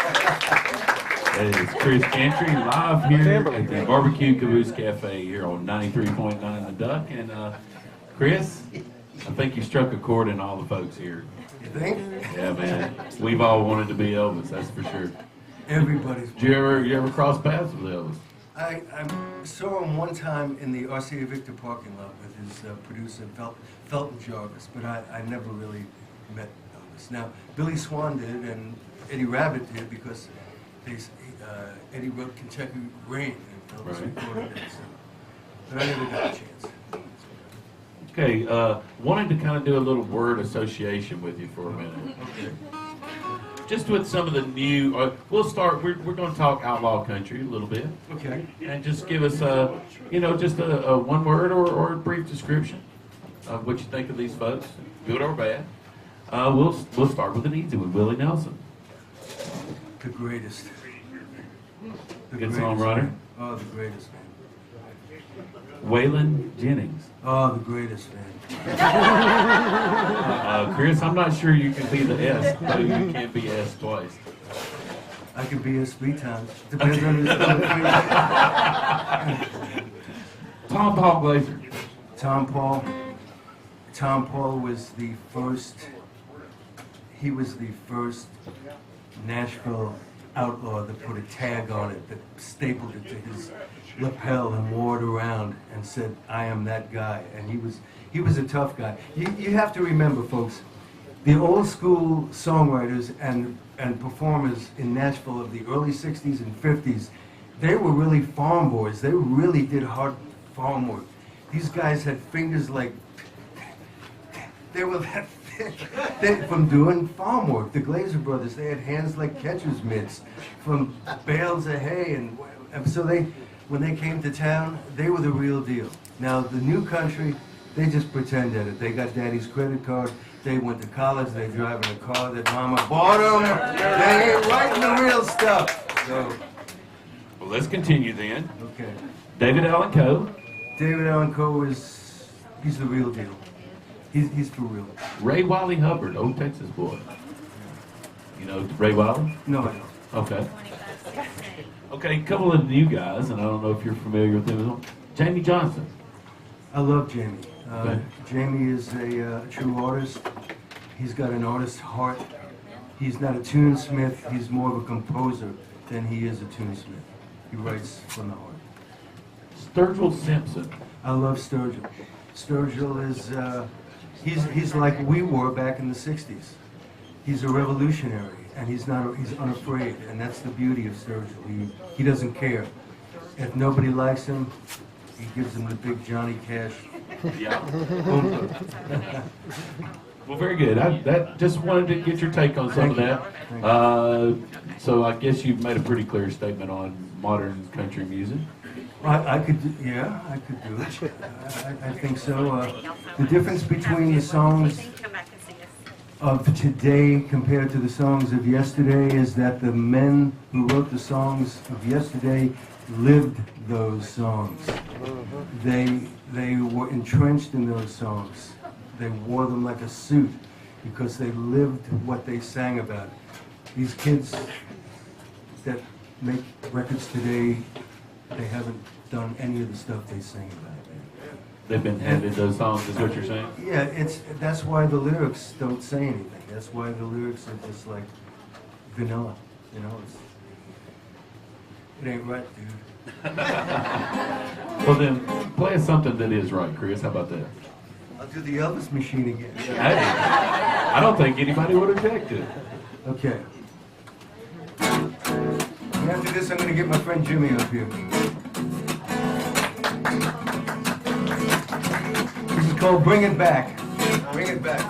Hey, it's Chris Gantry live here at the Barbecue Caboose Cafe here on 93.9 The Duck. And Chris, I think you struck a chord in all the folks here. You think? Yeah, man. We've all wanted to be Elvis, that's for sure. Everybody's. Did you ever cross paths with Elvis? I saw him one time in the RCA Victor parking lot with his producer, Felton Jarvis, but I never really met Elvis. Now, Billy Swan did, and Eddie Rabbitt did, because Eddie wrote Kentucky Rain, and Elvis recorded it, so. But I never got a chance. Okay, wanted to kind of do a little word association with you for a minute. Okay. Just with some of the new, we'll start, we're going to talk outlaw country a little bit. Okay. And just give us just a one word or a brief description of what you think of these folks, good or bad. We'll start with an easy one, Willie Nelson. The greatest. Good songwriter. Man. Oh, the greatest, man. Waylon Jennings. Oh, the greatest, man. Chris, I'm not sure you can be the S, but you can't be S twice. I can be S 3 times. Depends on the Tom Paul Glaser. Tom Paul was the first. He was the first Nashville outlaw that put a tag on it, that stapled it to his lapel and wore it around and said, "I am that guy." And he was a tough guy. You have to remember, folks, the old school songwriters and performers in Nashville of the early 60s and 50s, they were really farm boys. They really did hard farm work. These guys had fingers like, they were that thick from doing farm work. The Glaser brothers, they had hands like catcher's mitts from bales of hay. And so when they came to town, they were the real deal. Now, the new country, they just pretended it. They got daddy's credit card. They went to college. They drive in a car that mama bought them. They ain't writing the real stuff. So, Well, let's continue then. okay. David Allan Coe. David Allan Coe he's the real deal. He's for real. Ray Wiley Hubbard, old Texas boy. You know Ray Wiley? No, I don't. Okay. Okay, a couple of new guys, and I don't know if you're familiar with them. Jamie Johnson. I love Jamie. Okay. Jamie is a true artist. He's got an artist's heart. He's not a tunesmith. He's more of a composer than he is a tunesmith. He writes from the heart. Sturgill Simpson. I love Sturgill. Sturgill is, he's like we were back in the 60s. He's a revolutionary, and he's unafraid, and that's the beauty of Sturgill. He doesn't care. If nobody likes him, he gives them the big Johnny Cash. Yeah. Well, very good. I just wanted to get your take on some of that. So I guess you've made a pretty clear statement on modern country music. I could do it. I think so. The difference between the songs of today compared to the songs of yesterday is that the men who wrote the songs of yesterday lived those songs. They were entrenched in those songs. They wore them like a suit because they lived what they sang about. These kids that make records today, they haven't done any of the stuff they sing about. They've been handed those songs, is what you're saying? Yeah, that's why the lyrics don't say anything. That's why the lyrics are just like vanilla. You know, it ain't right, dude. Well then, play us something that is right, Chris. How about that? I'll do the Elvis machine again. Hey, I don't think anybody would object to it. Okay. And after this, I'm going to get my friend Jimmy up here. This is called Bring It Back. Bring it back.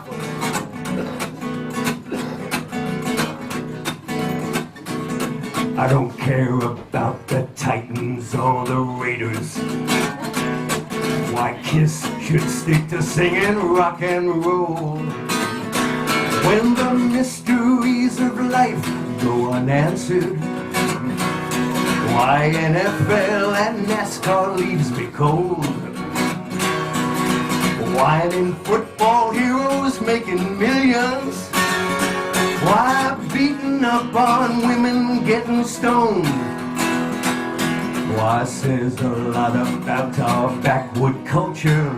I don't care about the Titans or the Raiders. Why Kiss should stick to singing rock and roll. When the mysteries of life go unanswered, why NFL and NASCAR leaves me cold. Why in football heroes making millions, why beating up on women getting stoned. Why, says a lot about our backward culture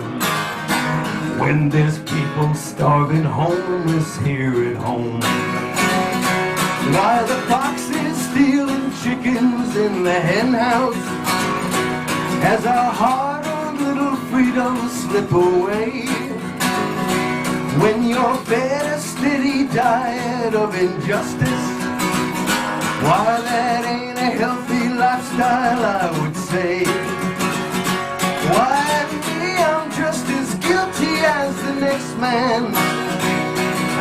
when there's people starving homeless here at home. Why the foxes stealing chickens in the hen house as our hard-earned little freedoms slip away. When you're fed a steady diet of injustice, why that ain't a healthy lifestyle, I would say. Why me, I'm just as guilty as the next man.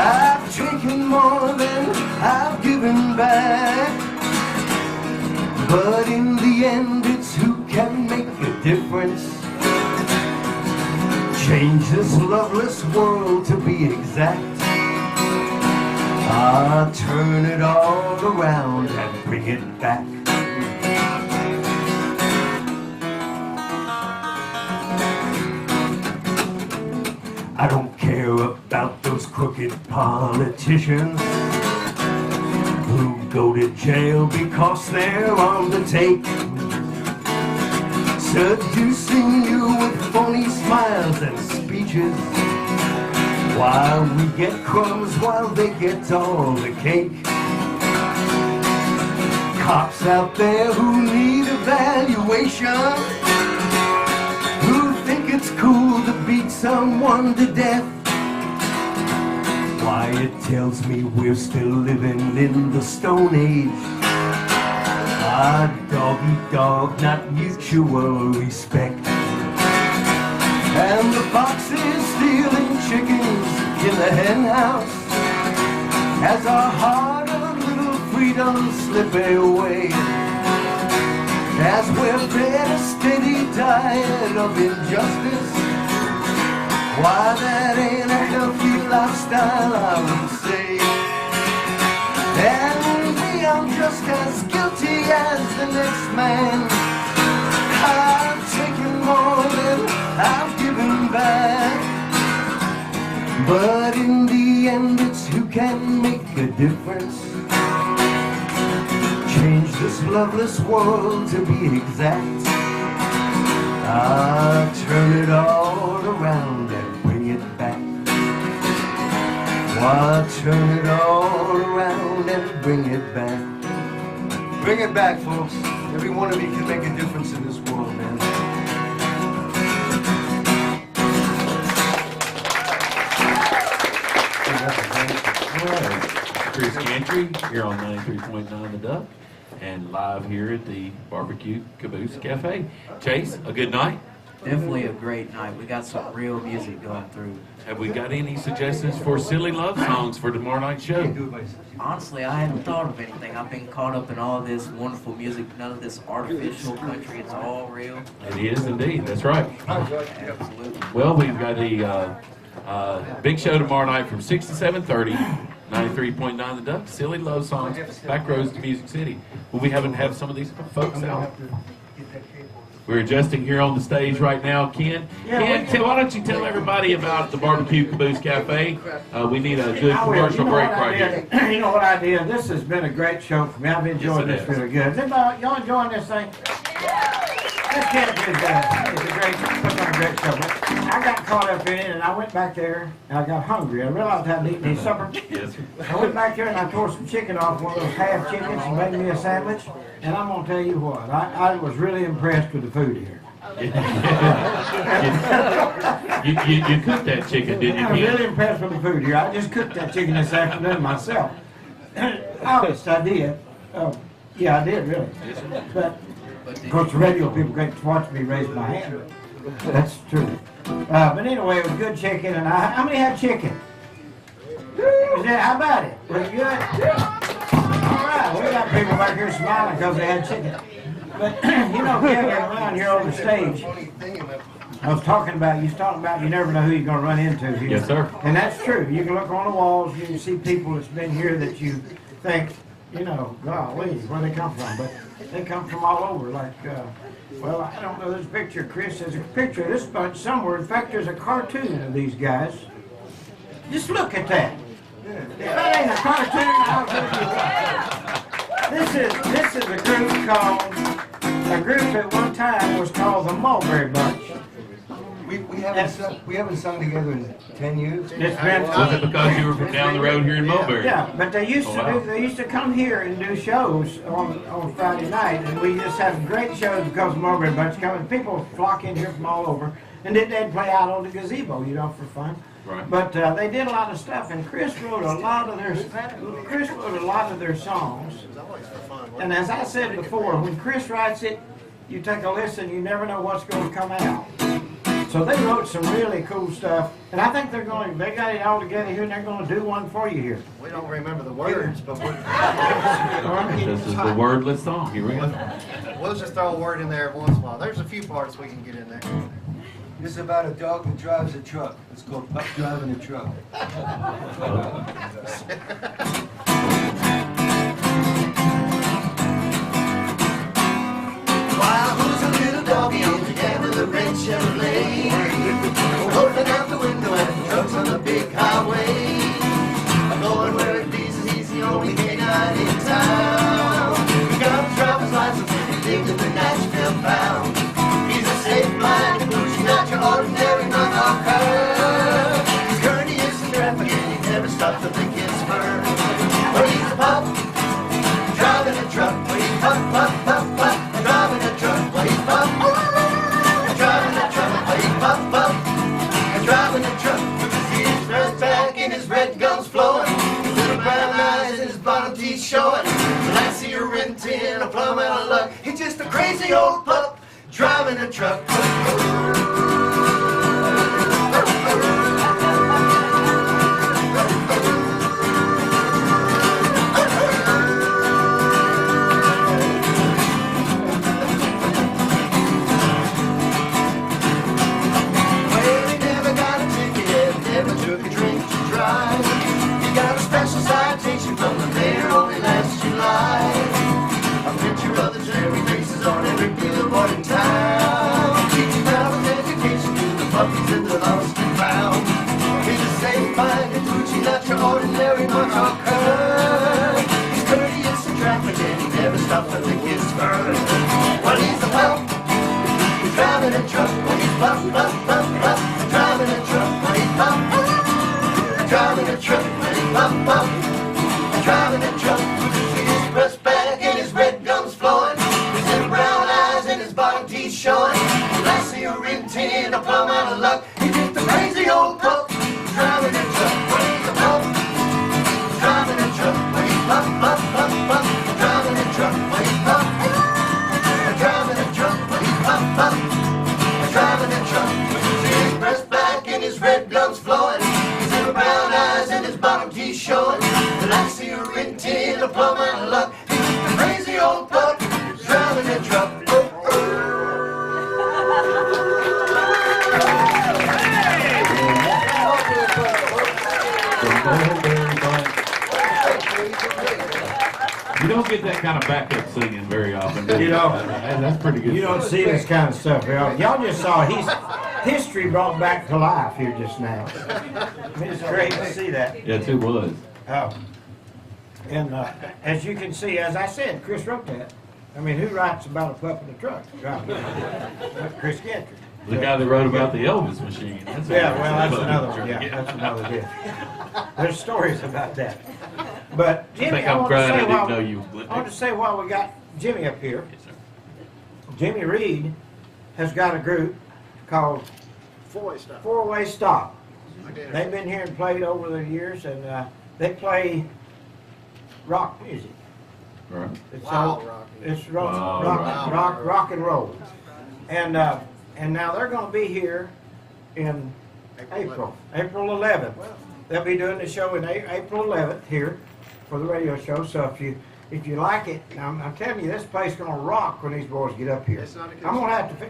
I've taken more than I've given back. But in the end, it's who can make a difference. Change this loveless world, to be exact. I'll turn it all around and bring it back. I don't care about those crooked politicians who go to jail because they're on the take, seducing you with phony smiles and speeches, while we get crumbs while they get all the cake. Cops out there who need evaluation, who think it's cool to beat someone to death. Why, it tells me we're still living in the Stone Age. Ah, dog eat dog, not mutual respect. And the foxes stealing chickens in the hen house as our hard-earned little freedoms slip away. As we're fed a steady diet of injustice, why that ain't a healthy lifestyle, I would say. And me, I'm just as guilty as the next man. I've taken more than I've given back. But in the end, it's who can make a difference. Change this loveless world, to be exact. I'll turn it all around and bring it back. I'll turn it all around and bring it back. Bring it back, folks. Every one of you can make a difference in this world, man. Chris Gantry here on 93.9 The Duck and live here at the Barbecue Caboose Cafe. Chase, a good night? Definitely a great night. We got some real music going through. Have we got any suggestions for silly love songs for tomorrow night's show? Honestly, I hadn't thought of anything. I've been caught up in all this wonderful music, none of this artificial country. It's all real. It is indeed, that's right. Absolutely. Well, we've got a big show tomorrow night from 6 to 7:30, 93.9 The Duck, silly love songs, back roads to Music City. Will we have some of these folks out? We're adjusting here on the stage right now. Ken, why don't you tell everybody about the Barbecue Caboose Cafe? We need a good commercial break right here. You know what I did? This has been a great show for me. I've enjoyed this really good. Is anybody, y'all enjoying this thing? This kid is put on a great show. But I got caught up in it, and I went back there, and I got hungry. I realized I hadn't eaten any supper. Yes. I went back there, and I tore some chicken off one of those half chickens and made me a sandwich. And I'm going to tell you what, I was really impressed with the food here. You cooked that chicken, didn't you? I was really impressed with the food here. I just cooked that chicken this afternoon myself. Honest, I did. Yeah, I did, really. But, of course, the radio people great to watch me raise my hand. That's true. But anyway, it was good chicken. And how many had chicken? How about it? Was it good? All right, we got people back here smiling because they had chicken. But, you know, Kevin, around here on the stage, I was talking about you never know who you're going to run into here. Yes, sir. And that's true. You can look on the walls, you can see people that's been here that you think, you know, golly, where they come from. But they come from all over, like, well, I don't know, there's a picture, Chris, there's a picture of this bunch somewhere. In fact, there's a cartoon of these guys. Just look at that. If that ain't a cartoon, I'll give you one. This is a group at one time was called the Mulberry Bunch. We haven't sung together in 10 years. It's been, Was it because you were from down the road here in Mulberry? yeah, but they used Oh, to wow. they used to come here and do shows on Friday night, and we just had great shows because of Mulberry Bunch coming. People flock in here from all over, and then they'd play out on the gazebo, you know, for fun. Right. But they did a lot of stuff, and Chris wrote a lot of their songs. And as I said before, when Chris writes it, you take a listen, you never know what's going to come out. So they wrote some really cool stuff, and I think they got it all together here, and they're going to do one for you here. We don't remember the words, but This is the wordless song. Here we go. we'll just throw a word in there every once in a while. There's a few parts we can get in there. This is about a dog that drives a truck. It's called Pup Driving a Truck. While who's a little doggy on the end of the red Chevrolet, rolling out the window at the trucks on the big highway. I'm going where it pleases, he's the only canine in town. He got a driver's license and he lived in the Nashville pound. He's a safe-minded pushing not your ordinary knock-off car. He's courteous and traffic and he never stops to think his fur. But he's a pup, driving a truck. But he's pup, pup, pup, pup, driving a truck. But he's pup, driving a truck. But he's pup, pup, driving a truck. You can see his red back and his red gums flowing. His little brown eyes and his bottom teeth showing. The lassie a renting, a plum out of luck. He's just a crazy old pup driving a truck. Well, he never got a ticket, never took a drink to drive. He got a special citation from the mayor only last July. A picture of the cherry faces on every billboard in town. Teaching driver's education to the puppies and the lost and found. He's a safe-minded Gucci, not your ordinary motor car. He's courteous in traffic and he never stops to think his fur. Well, he's a pup, he's driving a truck. When he's pup, pup, pup, pup, driving a truck. When he's pup, driving a truck. When he's pup, pup, driving a truck. You can see his breast back and his red gums flowing. His little brown eyes and his bottom teeth showing. The lassie a rim tin, a plum out of luck. He's just a crazy old pup driving a truck. When he's a pup, driving a truck. When he's pup, pup, pup, pup, driving a truck. When he's pup, driving a truck. When he's pup, pup, driving a truck. You can see his breast back and his red gums flowing. His little brown eyes and his bottom teeth showing. The lassie a rim tin, a plum out of luck. He's just a crazy old pup driving a truck. You don't get that kind of backup singing very often, do you? You know, And that's pretty good. you don't see this kind of stuff here. Y'all just saw history brought back to life here just now. It's great to see that. Yes, it was. And as you can see, as I said, Chris wrote that. I mean, who writes about a pup in a truck? Chris Gantry. The guy that wrote about the Elvis machine. That's Yeah, a- well, that's another one. Yeah, that's another deal. There's stories about that. But I Jimmy, think I I'm want to crying I say didn't while know you. I want to say while we got Jimmy up here, Yes, sir. Jimmy Reed has got a group called Four-Way Stop. They've been here and played over the years, and they play rock music. Right. It's Wow, all- rock It's Wow, rock and roll. And now they're going to be here in April 11th. They'll be doing the show in April 11th here for the radio show. So if you if you like it, I'm telling you, this place gonna rock when these boys get up here. It's not acoustic. I'm gonna have to.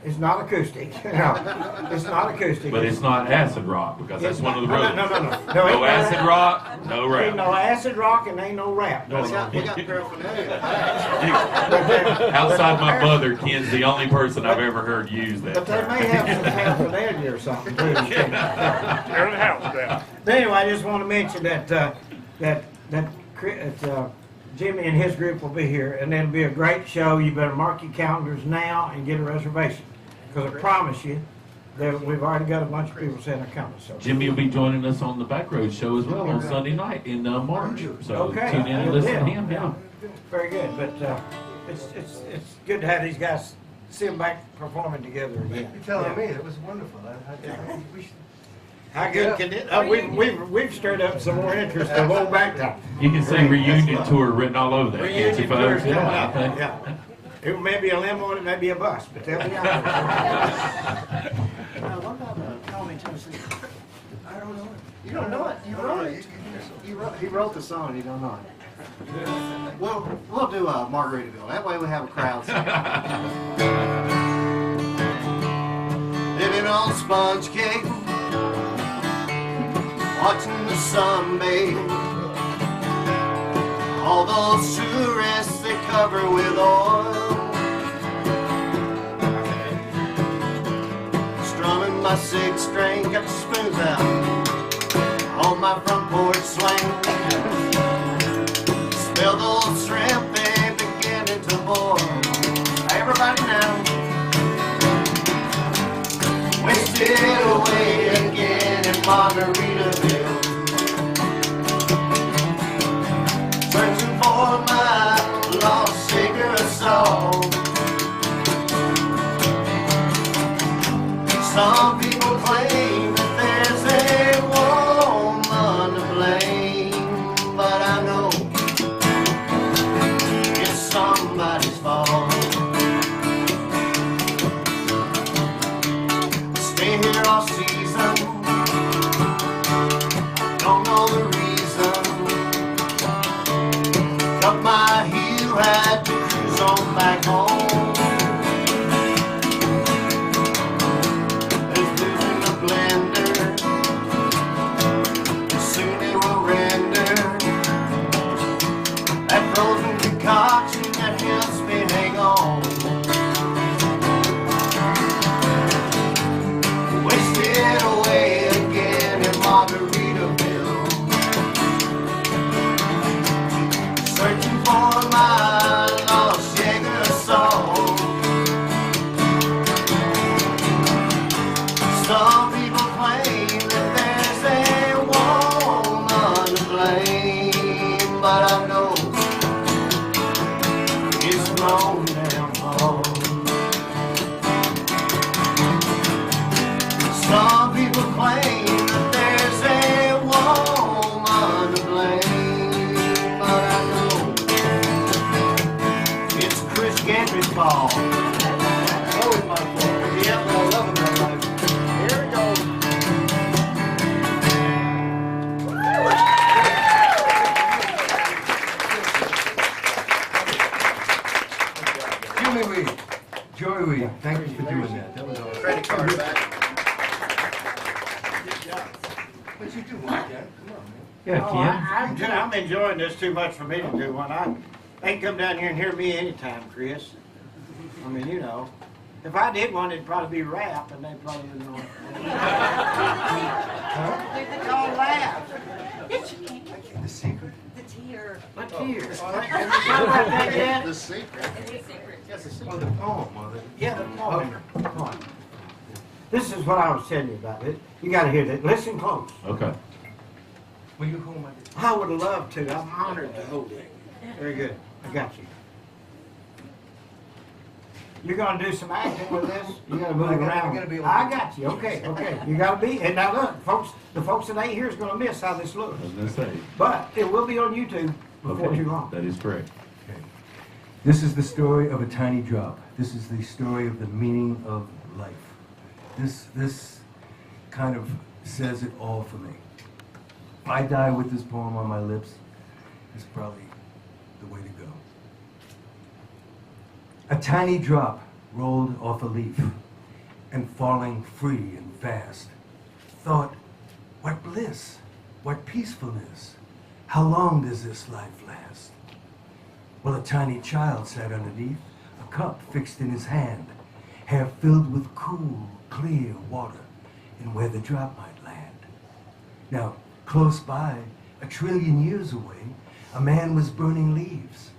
It's not acoustic. No, it's not acoustic. But it's not acid rock, because that's one of the No, rules. no, no, no. No ain't acid rock, no Ain't no rap. acid rock and ain't no rap. No, We got paraphernalia. outside my mother, Ken's the only person I've ever heard use that But they term. may have some paraphernalia or something too. They're in the house now. But anyway, I just want to mention that Jimmy and his group will be here, and it'll be a great show. You better mark your calendars now and get a reservation, because I promise you that we've already got a bunch of people saying they're coming. So Jimmy will be joining us on the Backroad Show as well on Sunday night in March. So Okay. tune in and listen to him. Yeah. very good. But it's good to have these guys see them back performing together again. You're telling Yeah. me, it was wonderful. We should. How good can it? We've stirred up some more interest of old back time. You can see reunion tour written all over that, can't you, folks? tours, Yeah, I think. yeah. It may be a limo and it may be a bus, but they'll be out there. What about Tommy Tennessee? I don't know it. You don't know it? You wrote it. He wrote the song, you don't know it. We'll do Margaritaville. That way we have a crowd. Living on sponge cake, watching the sun bathe. All those tourists they cover with oil. Strumming my six string, got the spoons out on my front porch swing. Smell those shrimp, they beginning to boil. Everybody now, wasted away again in Margaritaville. Searching for my lost shaker of salt. Some people claim that there's a woman to blame, but I know it's somebody's fault. Stay here all season, don't know the reason. Cut my heel, had to cruise on back home. There's booze in the blender, soon it will render. That frozen concoction that helps me hang on. Wasted away again in Margaritaville. Searching for my lost Jaeger song. Some people claim that there's a woman to blame, but I know it's blown down home. Some people claim that there's a woman to blame, but I know it's Chris Gantry's fault. Oh, it's my fault. Yeah, but I love him that much. Here it goes. Jimmy Reed, Joy Reed, thank you for doing that. That was awesome. Credit card back. But you do like that. Come on, man. Yeah, Oh, I'm enjoying this too much for me to do one. They can come down here and hear me anytime, Chris. I mean, you know, if I did one, it'd probably be rap, and they probably wouldn't know. They all laugh. The secret. What tears? Have you heard about that yet? The secret. Yes, the secret. Oh, the poem, mother. Yeah, the poem. Come on. This is what I was telling you about. You got to hear that. Listen close. Okay. Will you hold my... I would love to. I'm honored to hold it. Very good. I got you. You're gonna do some acting with this. You gotta move around. I got you. Okay, okay. You gotta be. And now look, folks. The folks that ain't here is gonna miss how this looks. I was gonna say. But it will be on YouTube before Okay, too long. that is correct. Okay. This is the story of a tiny drop. This is the story of the meaning of life. This kind of says it all for me. If I die with this poem on my lips, it's probably the way to go. A tiny drop rolled off a leaf, and falling free and fast, thought, what bliss, what peacefulness, how long does this life last? Well, a tiny child sat underneath, a cup fixed in his hand, hair filled with cool, clear water, and where the drop might land. Now, close by, 1,000,000,000 years away, a man was burning leaves,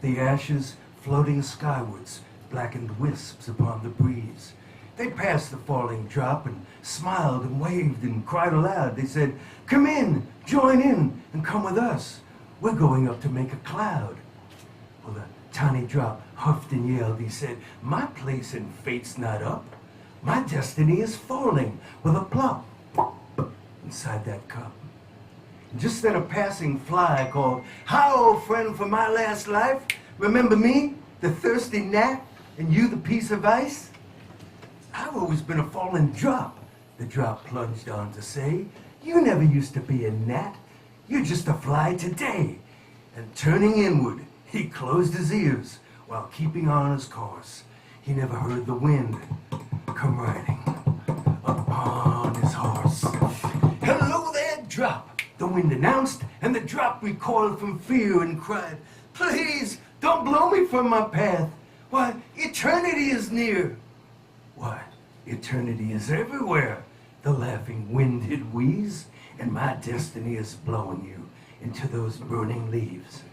the ashes floating skywards, blackened wisps upon the breeze. They passed the falling drop and smiled and waved and cried aloud. They said, come in, join in, and come with us. We're going up to make a cloud. Well, the tiny drop huffed and yelled. He said, my place in fate's not up. My destiny is falling with a plop inside that cup. And just then a passing fly called, hi, old friend from my last life. Remember me, the thirsty gnat, and you the piece of ice? I've always been a fallen drop, the drop plunged on to say. You never used to be a gnat. You're just a fly today. And turning inward, he closed his ears while keeping on his course. He never heard the wind come riding upon his horse. Hello there, drop, the wind announced, and the drop recoiled from fear and cried, please, don't blow me from my path. Why, eternity is near. Why, eternity is everywhere, the laughing wind did wheeze, and my destiny is blowing you into those burning leaves.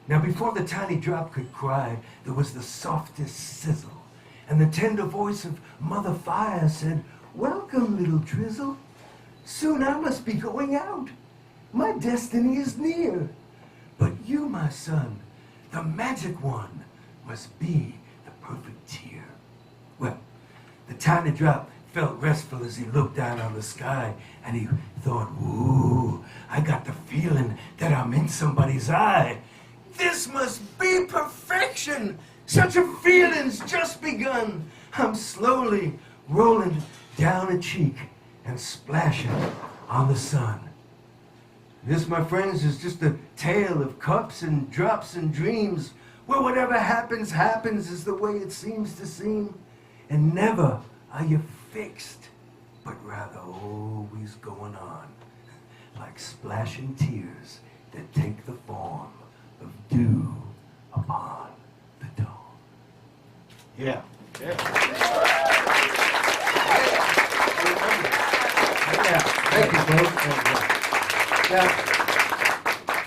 Now before the tiny drop could cry, there was the softest sizzle, and the tender voice of Mother Fire said, welcome, little drizzle. Soon I must be going out. My destiny is near. But you, my son, the magic one, must be the perfect tear. Well, the tiny drop felt restful as he looked down on the sky, and he thought, ooh, I got the feeling that I'm in somebody's eye. This must be perfection. Such a feeling's just begun. I'm slowly rolling down a cheek and splashing on the sun. This, my friends, is just a tale of cups and drops and dreams, where whatever happens, happens is the way it seems to seem. And never are you fixed, but rather always going on, like splashing tears that take the form of dew upon the dawn. Yeah. Yeah, thank you, folks.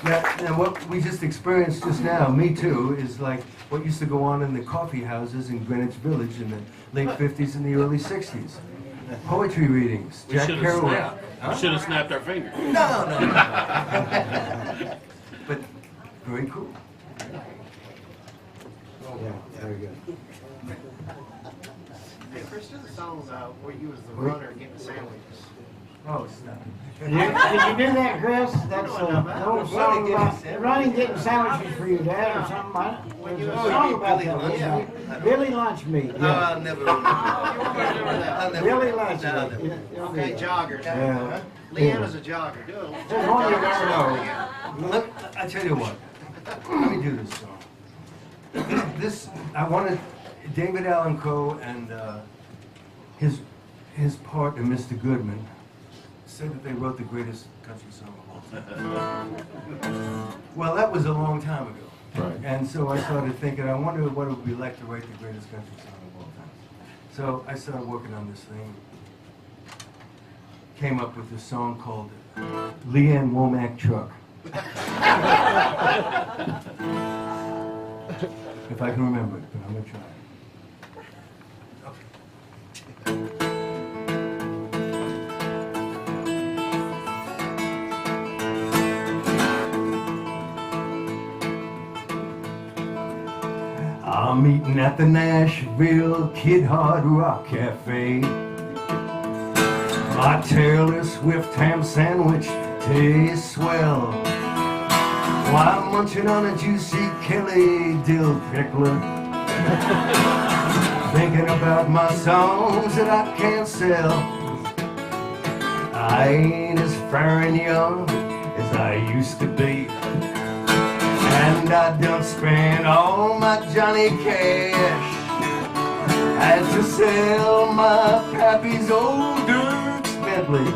Now, what we just experienced just now, me too, is like what used to go on in the coffee houses in Greenwich Village in the late 50s and the early 60s. Poetry readings, We Jack should have Kerouac. snapped. Huh? We should have snapped our fingers. No. But very cool. Yeah, very good. Hey, Chris, do the song where you was the runner getting sandwiches. Oh, stop. Did you do that, Chris? That's an old song about running, getting sandwiches for your dad or something like that. When you There's a was song about Billy Lunch that. Meat? Billy Lunch Meat. No, Yeah. I'll never remember. I'll never Billy remember. Lunch No, I'll Meat. never. Yeah, Okay, jogger. Yeah. Leanna's a jogger. Do it. There's one you never know. I tell you what, let me do this song. I wanted David Allan Coe and his partner, Mr. Goodman, said that they wrote the greatest country song of all time. Well, that was a long time ago. Right. And so I started thinking, I wonder what it would be like to write the greatest country song of all time. So I started working on this thing. Came up with this song called Leanne Womack Truck. If I can remember it, but I'm gonna try. I'm eating at the Nashville Kid Hard Rock Cafe. My Taylor Swift ham sandwich tastes swell. While I'm munching on a juicy Kelly dill pickler, thinking about my songs that I can't sell. I ain't as fair and young as I used to be, And I done spent all my Johnny Cash. Had to sell my pappy's old dirt Bentley.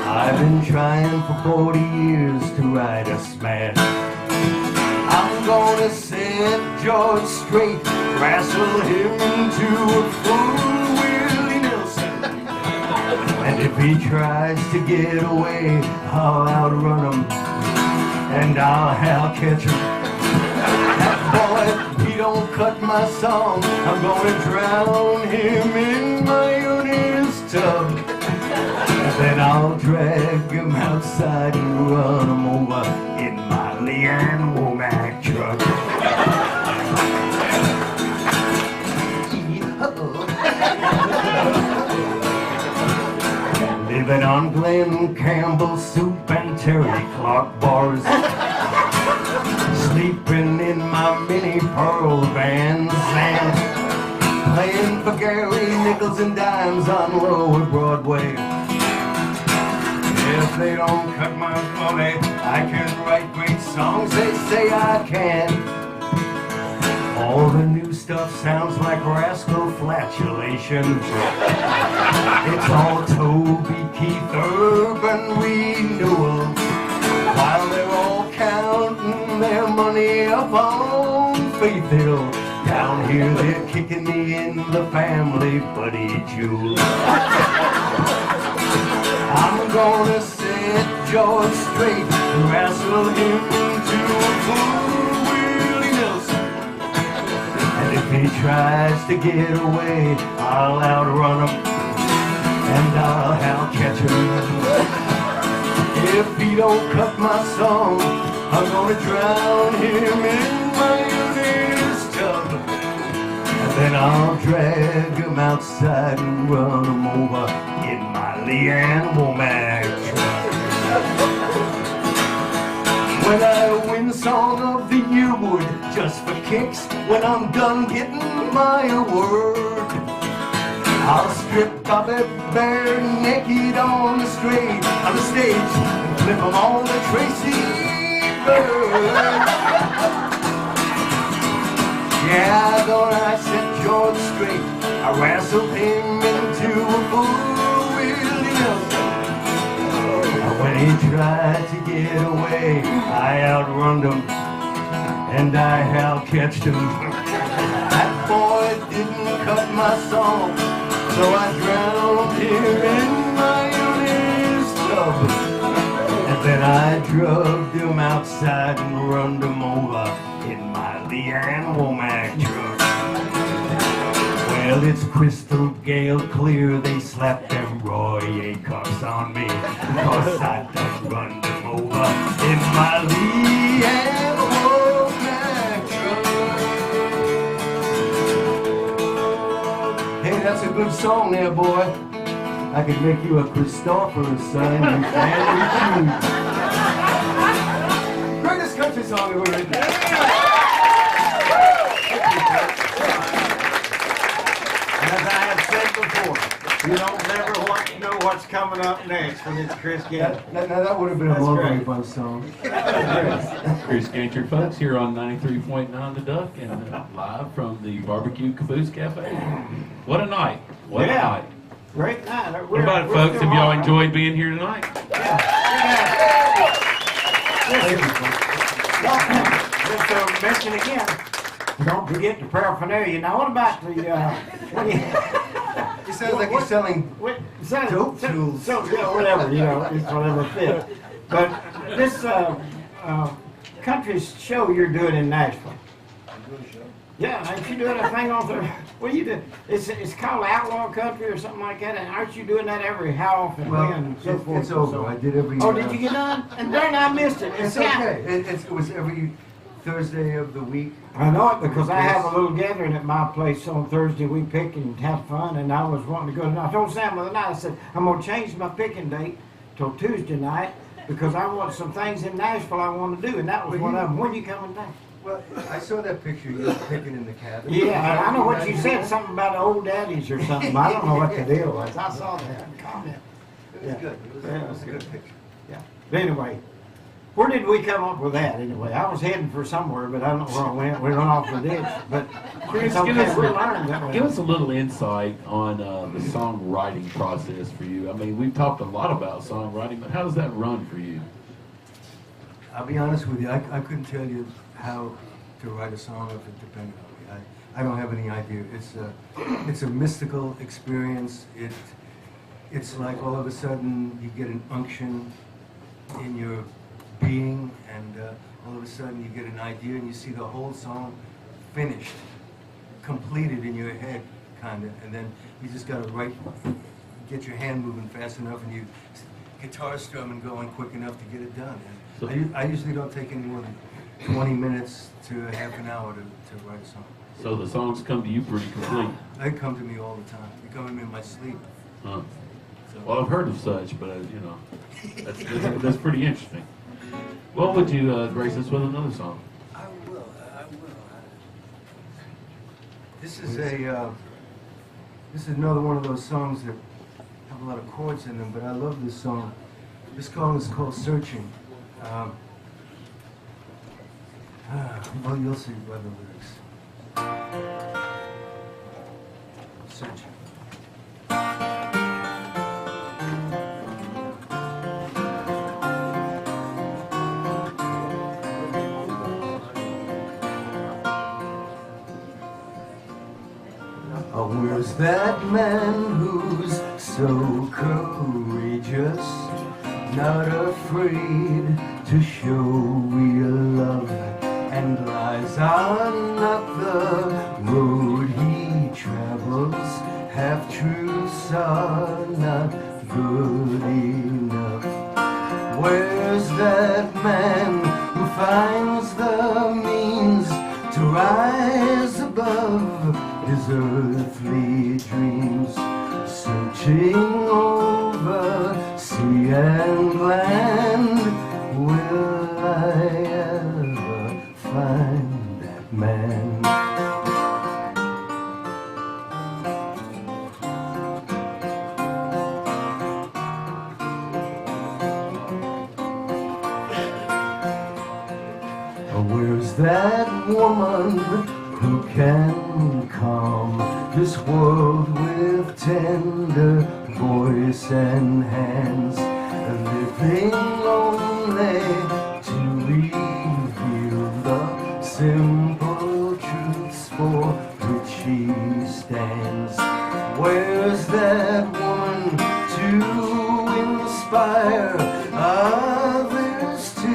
I've been trying for 40 years to write a smash. I'm gonna set George straight, wrestle him into a full Willie Nelson. And if he tries to get away, I'll outrun him and I'll catch him. That boy, if he don't cut my song, I'm gonna drown him in mayonnaise tub. And then I'll drag him outside and run him over in my Leanne Womack truck. Living on Glen Campbell's soup and Terry Clark bars. Sleeping in my mini pearl vans and playing for Gary nickels and dimes on Lower Broadway. If they don't cut my money, I can write great songs, they say I can. All the new stuff sounds like rascal flatulation. It's all Toby Keith urban renewal, while they're all counting their money up on Faith Hill. Down here they're kicking me in the family buddy jewel. I'm gonna set George straight, wrestle him into a full Willie Nelson. And if he tries to get away, I'll outrun him and I'll catch him. If he don't cut my song, I'm gonna drown him in mayonnaise tub. And then I'll drag him outside and run him over in my Leanne Womack truck. When I win Song of the Year would, just for kicks, when I'm done getting my award, I'll strip Bobby bare naked on the stage, and flip him on the Tracy Bird. Yeah, I'm gonna set George straight. I wrestled him into a full Willie Nelson. When he tried to get away, I outrun him and I catched him. That boy didn't cut my song, so I drowned him in mayonnaise tub. And then I drugged him outside and run him over in my Leanne Womack truck. Well, it's crystal gale clear, they slapped them Roy cuffs on me, cause I done run them over in my Leanne Womack truck. Hey, that's a good song there, boy. I could make you a Christopher son, you family feud. Greatest country song ever written. As I have said before, you don't never want to know what's coming up next when it's Chris Gantry. That would have been a That's lovely great. fun song. Chris Gantry, folks, here on 93.9 The Duck and live from the Barbecue Caboose Cafe. What a night. What a Yeah. night. Great night. What about it, folks? Have y'all enjoyed being here tonight? Just to mention again, don't forget the paraphernalia. Now, what about the, what do you... It sounds like you're selling dope tools. So, yeah, whatever, it's whatever fits. But this country show you're doing in Nashville. Yeah, aren't you doing a thing on the, what do you do? It's called Outlaw Country or something like that, and aren't you doing that how often? Well, when, and so forth it's and over. so on? I did every. Oh, did you get done? And darn, I missed it. It's okay. It was every Thursday of the week. I know it because I have a little gathering at my place on Thursday. We pick and have fun, and I was wanting to go tonight. I told Sam the other night, I said, I'm going to change my picking date till Tuesday night because I want some things in Nashville I want to do, and that was one of them. When you coming back? Well, I saw that picture you were picking in the cabin. Yeah, I know what you said, something about old daddies or something. I don't know what the deal was. I saw that comment. It was good. It was a good picture. Yeah. But anyway, Where did we come up with that anyway? I was heading for somewhere, but I don't know where I went. We run off the ditch. But Chris, it's okay, give us we're learning that way. give us a little insight on the songwriting process for you. I mean, we've talked a lot about songwriting, but how does that run for you? I'll be honest with you, I couldn't tell you how to write a song if it depended on me. I don't have any idea. It's a mystical experience. It's like all of a sudden you get an unction in your being, and all of a sudden you get an idea and you see the whole song finished, completed in your head, kind of, and then you just got to get your hand moving fast enough and you guitar strumming going quick enough to get it done. And I usually don't take any more than 20 minutes to half an hour to write a song. So the songs come to you pretty complete. They come to me all the time. They come to me in my sleep. Huh. Well, I've heard of such, but that's pretty interesting. What would you grace us with another song? I will. This is another one of those songs that have a lot of chords in them, but I love this song. This song is called Searching. Well, you'll see by the lyrics. Searching. Where's that man who's so courageous, not afraid to show real love, and lies on up the road he travels? Half-truths are not good enough. Where's that man who finds the means to rise above his earthly dreams, searching over sea and land? Will I ever find that man? Where's that woman who can calm this world with tender voice and hands, living only to reveal the simple truths for which she stands? Where's that woman to inspire others to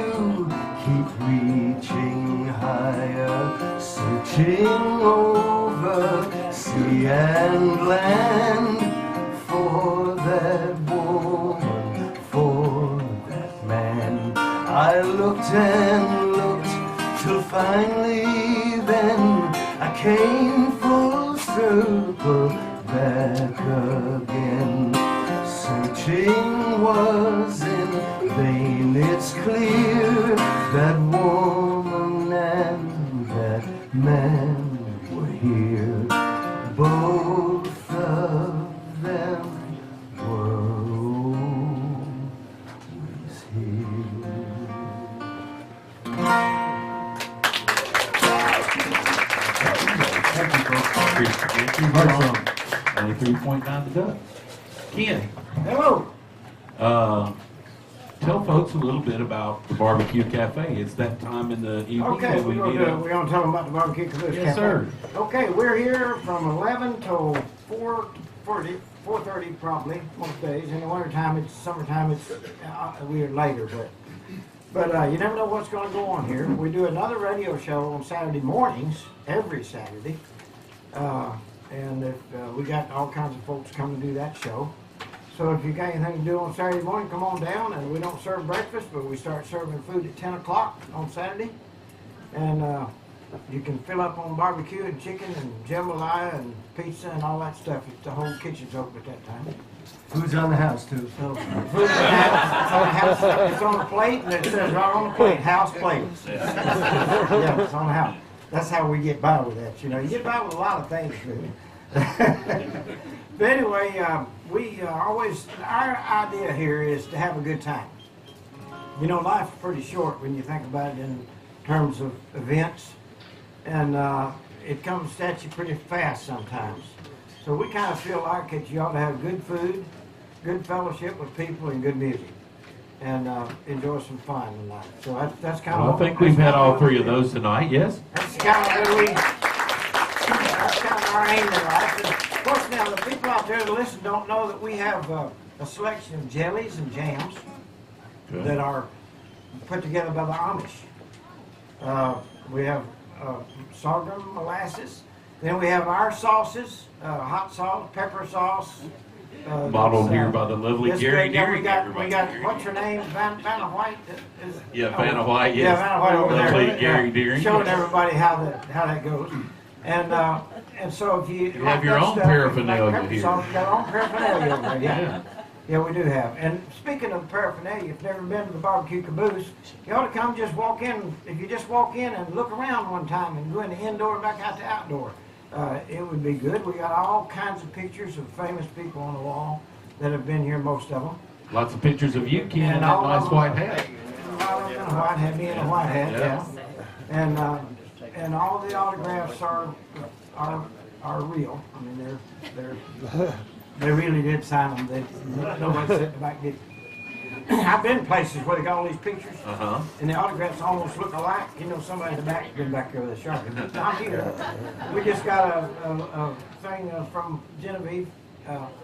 keep reaching higher, searching over sea and land for that woman, for that man? I looked and looked till finally then I came full circle back again. Searching was in vain, it's clear that woman and that man were here. Both of them were always here. Thank you, folks. Appreciate you. Hard song. 93.9 The Duck. Ken, Hello. tell folks a little bit about the Barbecue Cafe. It's that time in the evening Okay, that we we're meet gonna up. tell them about the barbecue Caboose Yes, Cafe. sir. Okay, we're here from 11 till 4:30 probably most days. In the wintertime, it's summertime, it's we're later, but you never know what's going to go on here. We do another radio show on Saturday mornings, every Saturday, and if we got all kinds of folks come to do that show. So if you got anything to do on Saturday morning, come on down. And we don't serve breakfast, but we start serving food at 10 o'clock on Saturday. And you can fill up on barbecue and chicken and jambalaya and pizza and all that stuff. The whole kitchen's open at that time. Food's on the house too. So. Food in the house, it's on the plate, and it says right on the plate, house plate. Yeah, it's on the house. That's how we get by with that. You know, you get by with a lot of things, really. But anyway, we always, our idea here is to have a good time. You know, life's pretty short when you think about it in terms of events, and it comes at you pretty fast sometimes. So we kind of feel like that you ought to have good food, good fellowship with people, and good music, and enjoy some fun tonight. So that's kind Well, of. I think we've had all three of those tonight, yes? That's kind of what that's kind of our aim in life. And of course, now the people out there that listen don't know that we have a selection of jellies and jams Good. that are put together by the Amish. We have sorghum molasses. Then we have our sauces, hot sauce, pepper sauce. Bottled here by the lovely It's Gary good. Yeah, Deering. we got, everybody. what's her name? Vanna White? Yeah, Vanna White, yes. Yeah, Vanna White over there. Lovely Gary Deering. Showing everybody how that goes. And so if you have your own paraphernalia here. So we got our own paraphernalia over there, yeah. Yeah. Yeah, we do have. And speaking of paraphernalia, if you've never been to the barbecue Caboose, you ought to come just walk in. If you just walk in and look around one time and go in the indoor and back out to outdoor, it would be good. We got all kinds of pictures of famous people on the wall that have been here, most of them. Lots of pictures of you, Ken, in And that all nice of them- white hat. A lot of them in a white hat, me in a white hat, yeah. And all the autographs are real. I mean, they really did sign them. Nobody sat in the back did. I've been places where they got all these pictures, Uh-huh. and the autographs almost look alike. You know, somebody in the back been back there with a Sharpie. Not here. We just got a thing from Genevieve.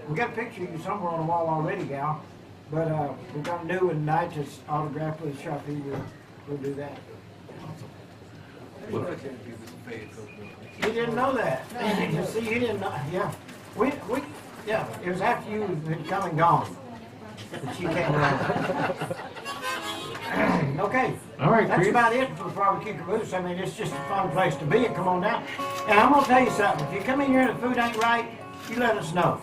We got a picture of you somewhere on the wall already, gal. But we got a new one tonight that's autographed with a Sharpie. We'll do that. You didn't know that. You see, you didn't know. Yeah. Yeah, it was after you had come and gone that she came around. Okay. All right, That's Chris. about it for the barbecue Caboose. I mean, it's just a fun place to be. And come on down. And I'm gonna tell you something. If you come in here and the food ain't right, you let us know.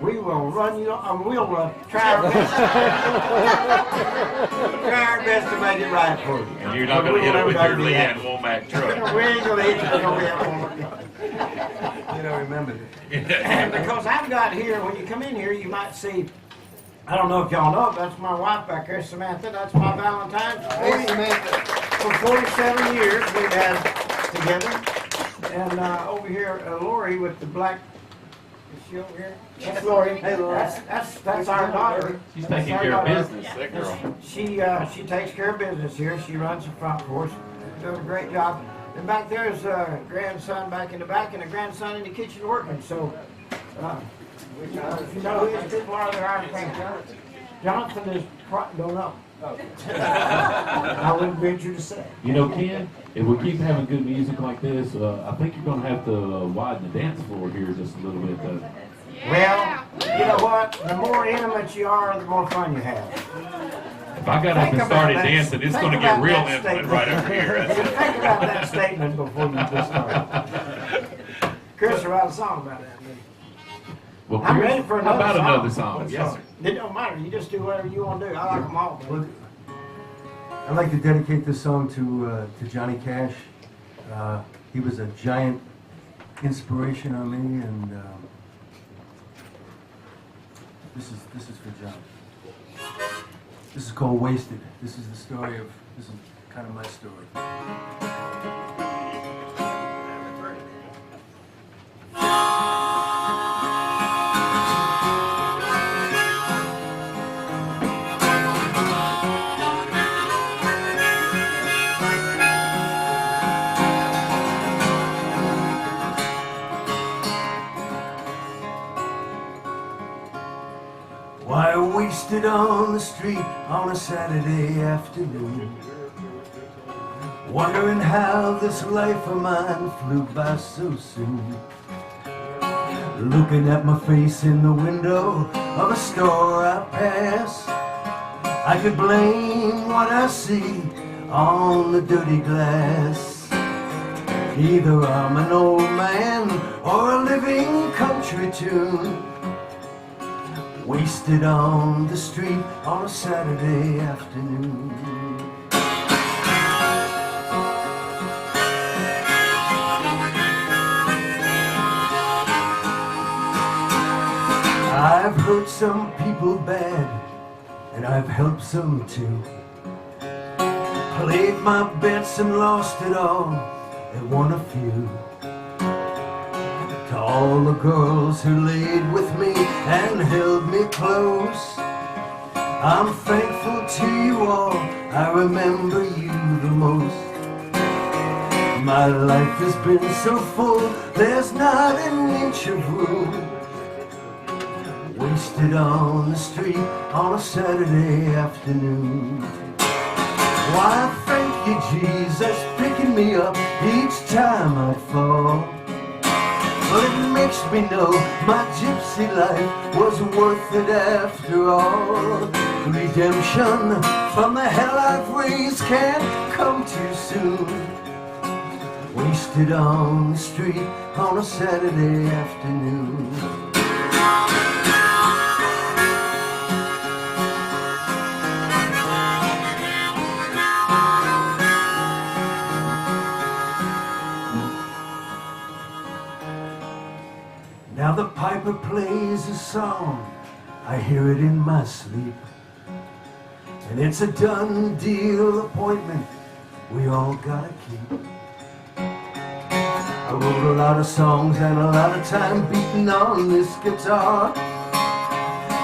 We will run you. We'll try our best. Try our best to make it right for you. And you're not going to hit it with your Leanne Womack truck. We ain't gonna hit you with no Leanne. You know, remember that. And because I've got here, when you come in here, you might see, I don't know if y'all know it, that's my wife back there, Samantha. That's my Valentine. Hey, Samantha. For 47 years we've had together. And over here, Lori with the black, is she over here? That's Lori. Hey, Lori. That's our daughter. She's That's taking our care of daughter. business, that girl. She takes care of business here. She runs the front for us. Does a great job. And back there's a grandson back in the back and a grandson in the kitchen working. So, if you know who these people are, they're our friends. Jonathan is, don't know. I wouldn't venture to say. You know, Ken, if we keep having good music like this, I think you're going to have to widen the dance floor here just a little bit. Well, you know what? The more intimate you are, the more fun you have. If I got up Think and about started that. dancing, it's Think going to get about real that intimate statement. right over here. Think about that statement before you just start. Chris wrote a song about that. Well, I'm Chris, ready for how another about song. another song? Yes, sir. It don't matter. You just do whatever you want to do. I like them all. Well, I'd like to dedicate this song to Johnny Cash. He was a giant inspiration on me, and this is for John. This is called Wasted. This is the story of, this is kind of my story. Why wasted on the street on a Saturday afternoon, wondering how this life of mine flew by so soon. Looking at my face in the window of a store I pass, I could blame what I see on the dirty glass. Either I'm an old man or a living country tune, wasted on the street on a Saturday afternoon. I've hurt some people bad, and I've helped some too. Played my bets and lost it all, and won a few. To all the girls who laid with me and held me close, I'm thankful to you all, I remember you the most. My life has been so full, there's not an inch of room wasted on the street on a Saturday afternoon. Why, thank you, Jesus, picking me up each time I fall. But it makes me know my gypsy life was worth it after all. Redemption from the hell I've raised can't come too soon. Wasted on the street on a Saturday afternoon. Now the piper plays a song, I hear it in my sleep. And it's a done deal appointment we all gotta keep. I wrote a lot of songs and a lot of time beating on this guitar,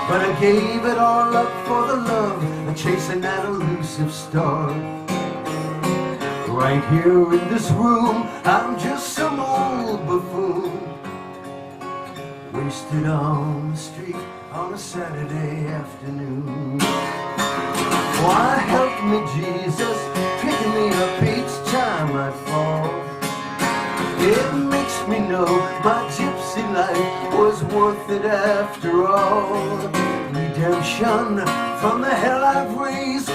but I gave it all up for the love of chasing that elusive star. Right here in this room, I'm just some old buffoon, wasted on the street on a Saturday afternoon. Why help me, Jesus, picking me up each time I fall. It makes me know my gypsy life was worth it after all. Redemption from the hell I've raised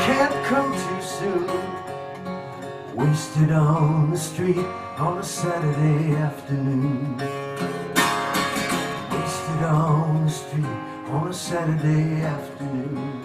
can't come too soon. Wasted on the street on a Saturday afternoon. Wasted on the street on a Saturday afternoon.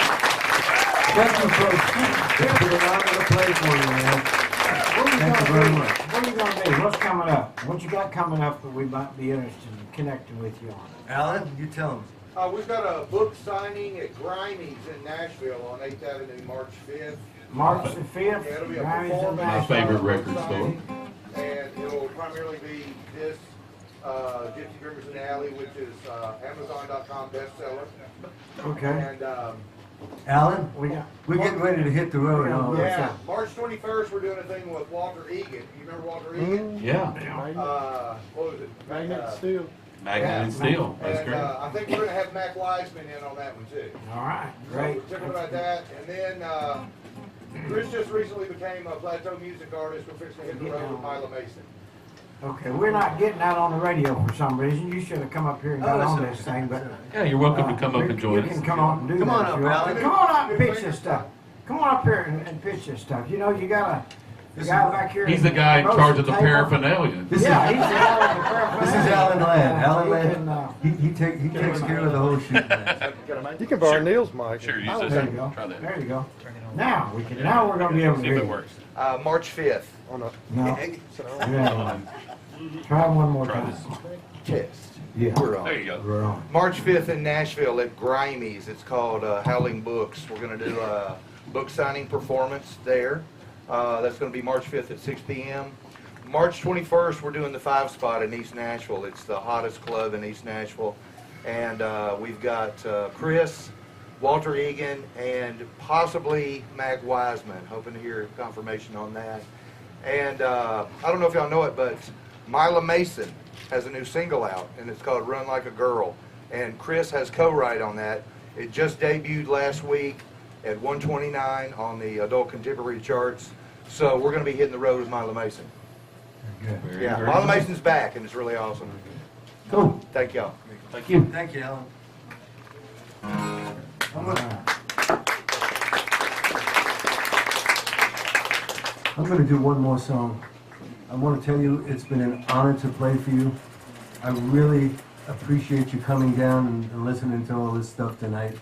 Thank you, folks. It's been an honor to play for you, man. Thank you very much. What are you gonna do? What's coming up? What you got coming up that we might be interested in connecting with you on? Alan, you tell him. We've got a book signing at Grimey's in Nashville on 8th Avenue, March 5th. March the 5th? Yeah, it'll be a Grimey's in performance. My favorite record store. signing, and it'll primarily be this Gypsy Dreamers in the Alley, which is Amazon.com bestseller. Okay. And Alan, We're we're getting ready to hit the road. Yeah. yeah, March 21st, we're doing a thing with Walter Egan. You remember Walter Egan? Yeah, What was it? Steel. Magnet and Steel. That's And great. I think we're going to have Mac Wiseman in on that one too. All right, So great. we're talking about that, and then Chris just recently became a plateau music artist. We're fixing to hit the road with Mila Mason. Okay, we're not getting that on the radio for some reason. You should have come up here and got on this thing, but. Yeah, you're welcome to come up and join You us. can come on and do that. Come on if up, you want. Alan. Come on up and pitch this stuff. Come on up here and pitch this stuff. You know, you got the guy back here. He's the guy in most charge of the table. paraphernalia. This Yeah, is, he's the guy with the paraphernalia. this is Alan Ladd. Alan He Ladd, can, he takes care of the whole shoot. You can borrow Neil's mic. Sure, use Oh, this. there you go. Try that. There you go. Now we're gonna be able to See hear if it you. works. March 5th. On a, No. Yeah. Try one more Try time. this. Test. Yeah. We're on. There you go. We're on. March 5th in Nashville at Grimey's. It's called Howling Books. We're going to do a book signing performance there. That's going to be March 5th at 6 p.m. March 21st, we're doing the 5 Spot in East Nashville. It's the hottest club in East Nashville. And we've got Chris, Walter Egan, and possibly Mac Wiseman. Hoping to hear confirmation on that. And I don't know if y'all know it, but Mila Mason has a new single out, and it's called Run Like a Girl. And Chris has co-write on that. It just debuted last week at 129 on the adult contemporary charts. So we're going to be hitting the road with Mila Mason. Very, Yeah, very Mila good. Mason's back, and it's really awesome. Cool. Thank y'all. Thank you. Thank you, Alan. All right. I'm going to do one more song. I want to tell you it's been an honor to play for you. I really appreciate you coming down and listening to all this stuff tonight.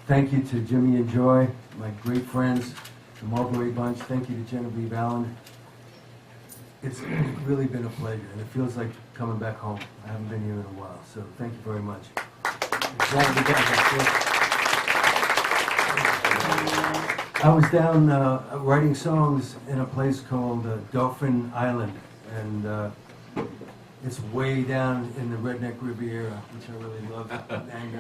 Thank you to Jimmy and Joy, my great friends, the Mulberry Bunch. Thank you to Genevieve Allen. It's really been a pleasure, and it feels like coming back home. I haven't been here in a while, so thank you very much. Glad to be back. I was down writing songs in a place called Dauphin Island, and it's way down in the Redneck Riviera, which I really love. And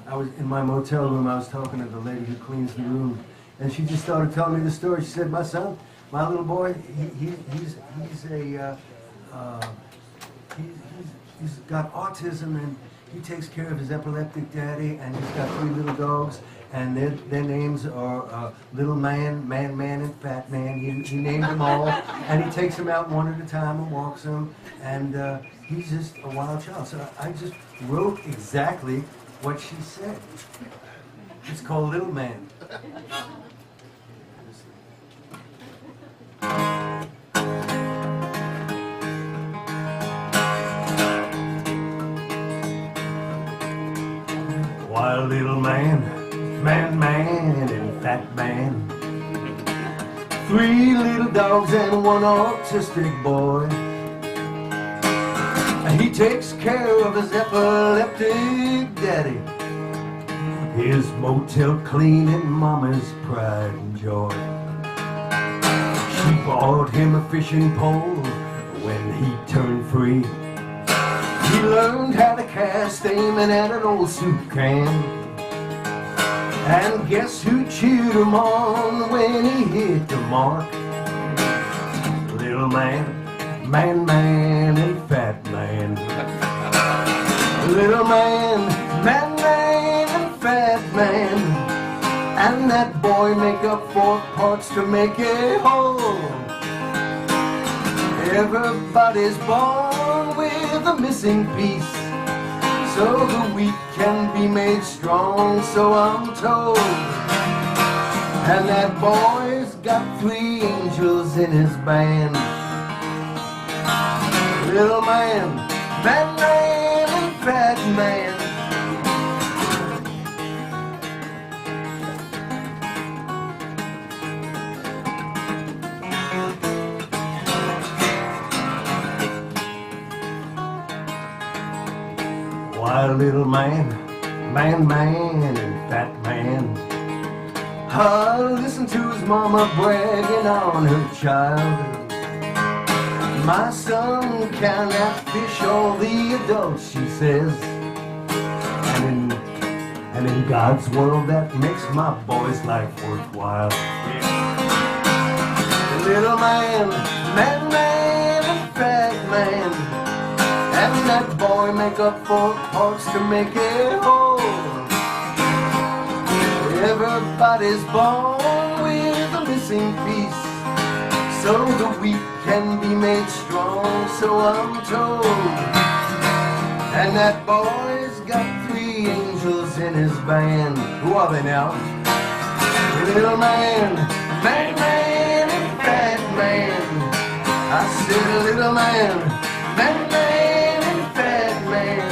I was in my motel room. I was talking to the lady who cleans the room, and she just started telling me the story. She said, "My son, my little boy, he's got autism, and he takes care of his epileptic daddy, and he's got 3 little dogs, and their names are Little Man, Man, and Fat Man. He named them all, and he takes them out one at a time and walks them, and he's just a wild child." So I just wrote exactly what she said. It's called Little Man. Wild little man, man, and fat man. 3 little dogs and 1 autistic boy. He takes care of his epileptic daddy. His motel clean and mama's pride and joy. She bought him a fishing pole when he turned free. He learned how to cast aiming at an old soup can. And guess who cheered him on when he hit the mark? Little man, man, and fat man. Little man, and fat man. And that boy make up 4 parts to make it whole. Everybody's born with a missing piece, so the weak can be made strong, so I'm told. And that boy's got 3 angels in his band. Little man, and fat man. Wild little man, and fat man. Listen to his mama bragging on her child. My son can outfish all the adults, she says. And in God's world, that makes my boy's life worthwhile. Little man, and fat man. And that boy make up 4 parts to make it whole. Everybody's born with a missing piece, so the weak can be made strong, so I'm told. And that boy's got 3 angels in his band. Who are they now? Little man, and fat man. I said little man, and fat man.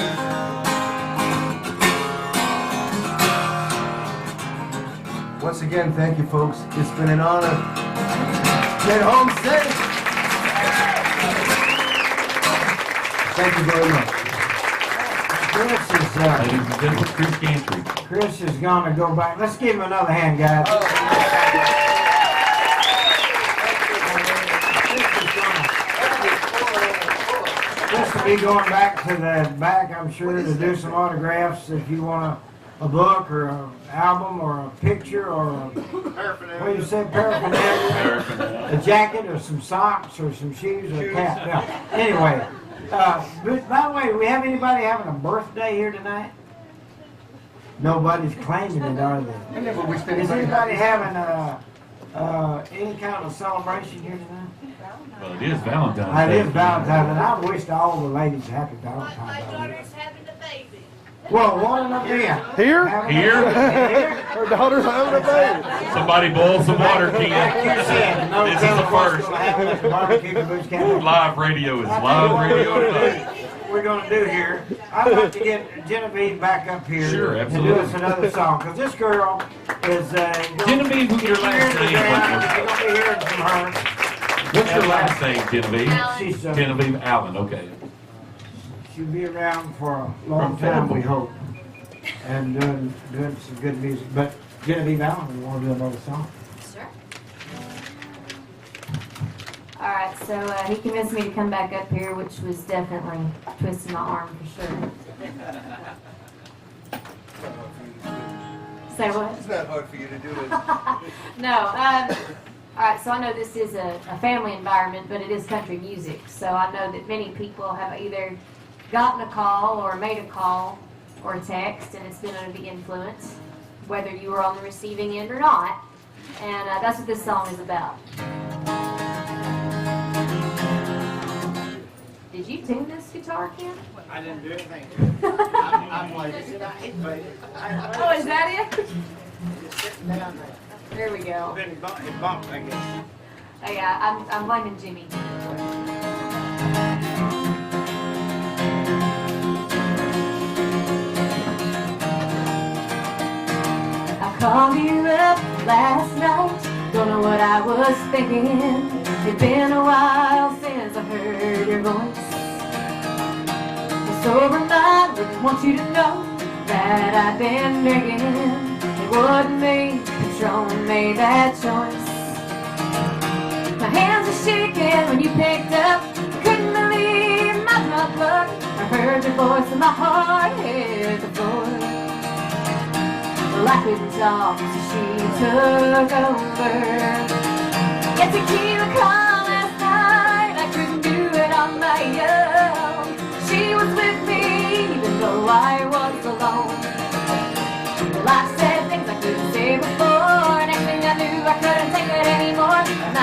Once again, thank you, folks. It's been an honor. Get home safe. Thank you very much. Ladies and gentlemen, Chris Gantry. Chris is going to go back. Let's give him another hand, guys. Chris will be going back to the back, I'm sure, to do some autographs if you want a book or an album or a picture or a, what do you say, paraphernalia, a jacket or some socks or some shoes or a cap. Yeah. Anyway, but by the way, do we have anybody having a birthday here tonight? Nobody's claiming it, are they? Is anybody having any kind of celebration here tonight? Well, it is Valentine's Day. It is Valentine's, and I wish all the ladies happy Valentine's My Day. daughter's having a baby. Well, what an idea. Here? Here? Her daughter's having a baby. Somebody boil some water, Like you Ken. said, no This is the telling what's first. gonna happen at the barbecue Caboose Cafe. Live radio is live radio tonight. We're gonna do here. I'd like to get Genevieve back up here Sure, and do us absolutely. another song, because this girl is Genevieve, what's your last name? You're gonna be hearing from her. What's your last name, Genevieve? She's Genevieve Allen, okay. she'll be around for a long From time, we Fayetteville. hope, and doing some good music. But Genevieve Allen, we want to do another song. Sure. All right, so he convinced me to come back up here, which was definitely twisting my arm for sure. Say what? It's not hard for you to do it. No. All right, so I know this is a family environment, but it is country music. So I know that many people have either gotten a call or made a call or a text, and it's been under the influence, whether you were on the receiving end or not. And that's what this song is about. Did you tune this guitar, Ken? I didn't do anything. I played it. He played it. Oh, is that it? Just sitting down there. There we go. Then it bumped, I guess. Oh, yeah, I'm blaming Jimmy. I called you up last night, don't know what I was thinking. It's been a while since I heard your voice. It's over, want you to know that I've been drinking. It wasn't me, Patron made that choice. My hands are shaking when you picked up. Couldn't believe my luck. I heard your voice and my heart hit the floor. Well, I couldn't talk, so she took over. Get tequila call last night, I couldn't do it on my own. She was with me, even though I was alone. Well, I said things I couldn't say before. Next thing I knew, I couldn't take it anymore. And I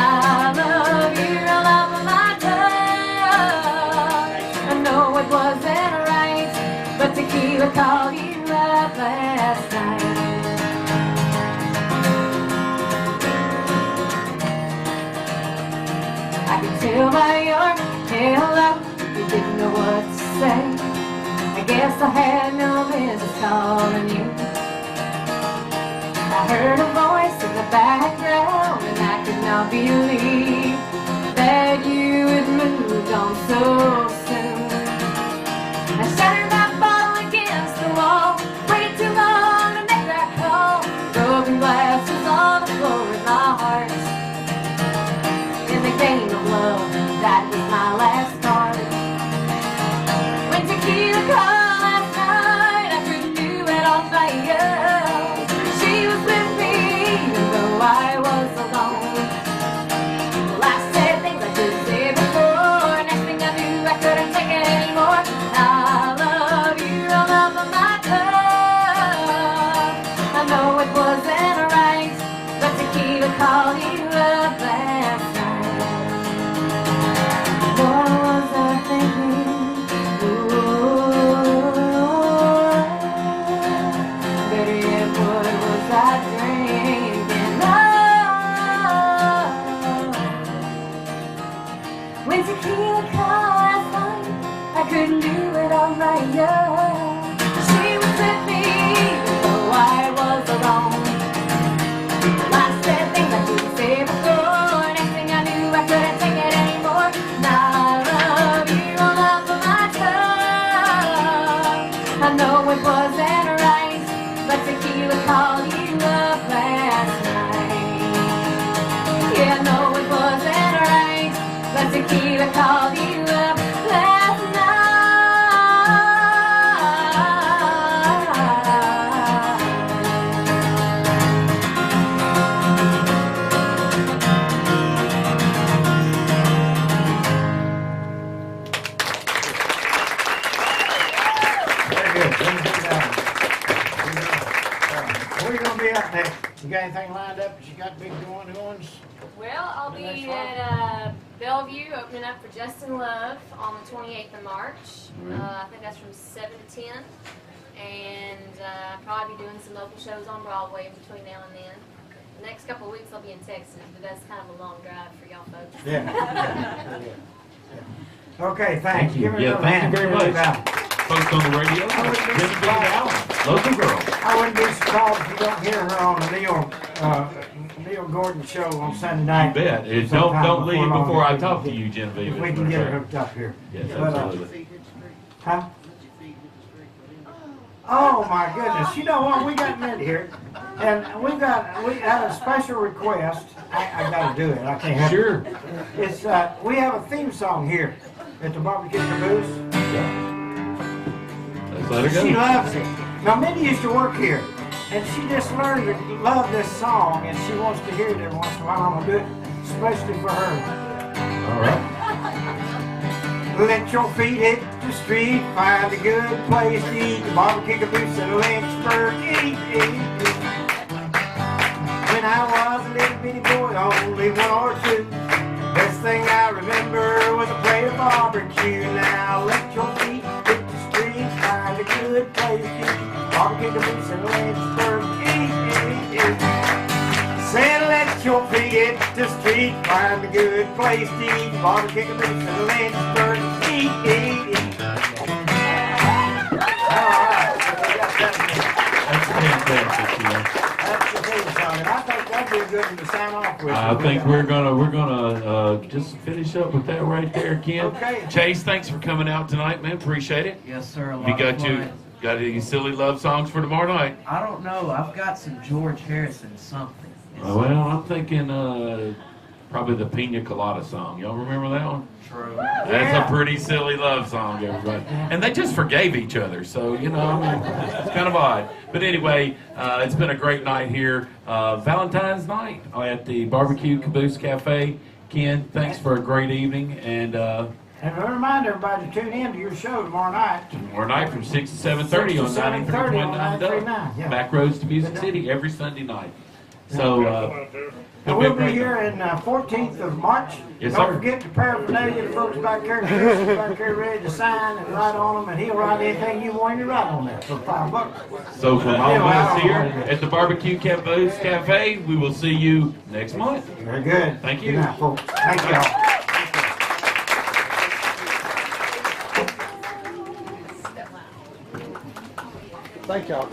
love you, I love my tongue. I know it wasn't right, but tequila called you up last night. I could tell by your hello, you didn't know what to say. I guess I had no business calling you. I heard a voice in the background, and I could not believe that you had moved on so soon. I shattered my bottle against the wall, waited too long to make that call. Broken glass was on the floor in my heart. In the game of love, that was my last card. When tequila called last night, I couldn't do it all by you. She was with me, even though I was alone. Well, I said things I couldn't say before. Next thing I knew, I couldn't take it anymore. I love you, I love my tongue. I know it wasn't right, but tequila called you up last night. What was I thinking? Ooh, better yet, what was I drinking? Oh, when tequila called last night, I couldn't do it on my own. She was with me, though I was alone. Well, I said things I couldn't say before. Next thing I knew, I couldn't take it anymore. Now I love you, I love my tongue. I know it wasn't right, but tequila called you up last night. Yeah, I know it wasn't right, but tequila called you up last night. Very good. Genevieve Allen. Where you gonna be up next? You got anything lined up? You got big ones? Well, I'll be Next at Bellevue opening up for Justin Love on the 28th of March. I think that's from 7 to 10. and probably be doing some local shows on Broadway in between now and then. The next couple of weeks I'll be in Texas, but that's kind of a long drive for y'all folks. Yeah. Okay, thanks. Thank you. Give her Yeah, another thank hand. you very Give her much. another. Folks on the radio, Genevieve Allen, local girl. I wouldn't be surprised if you don't hear her on the Neil Gordon show on Sunday night. You bet. Sometime Don't leave long, before I if we talk can to you, Genevieve. If we can get her hooked up here. Yes, But, absolutely. Huh? Oh my goodness! You know what? We got men here, and we had a special request. I got to do it. I can't help Sure. it. It's we have a theme song here at the Barbecue Caboose. Let's let her She go. loves it. Now Mindy used to work here, and she just learned to love this song, and she wants to hear it every once in a while. I'm gonna do it especially for her. All right. Let your feet hit the street, find a good place to eat. The Barbecue Caboose in Lynchburg, eat. When I was a little bitty boy, only one or two, best thing I remember was a plate of barbecue. Now let your feet hit the street, find a good place to eat. Barbecue Caboose in Lynchburg, eat. Said let your feet hit the street, find a good place to eat. Barbecue Caboose in Lynchburg, eat. All right, That's fantastic, that's the theme song, and I think that'd be a good one to sign off with. I think we're gonna just finish up with that right there, Ken. Okay. Chase, thanks for coming out tonight, man. Appreciate it. Yes, sir. A lot You of fun. got any silly love songs for tomorrow night? I don't know. I've got some George Harrison something. Well, I'm thinking probably the Pina Colada song. Y'all remember that one? True. That's a pretty silly love song, everybody. And they just forgave each other, so, you know, I mean, it's kind of odd. But anyway, it's been a great night here. Valentine's night at the Barbecue Caboose Cafe. Ken, thanks for a great evening. And And remind everybody to tune in to your show tomorrow night. tomorrow night from 6 to 7:30 on 7:30 on 93.9 93.9, yeah. Back roads to Music City every Sunday night. So, And we'll be here in 14th of March. Yes, Don't sir. forget the paraphernalia, the folks back there, Chris is back there ready to sign and write on them, and he'll write anything you want him to write on there for $5. So from all of us here at the Barbecue Caboose Cafe, we will see you next month. Very good. Thank you. Good night, folks. Thank y'all. Thank y'all.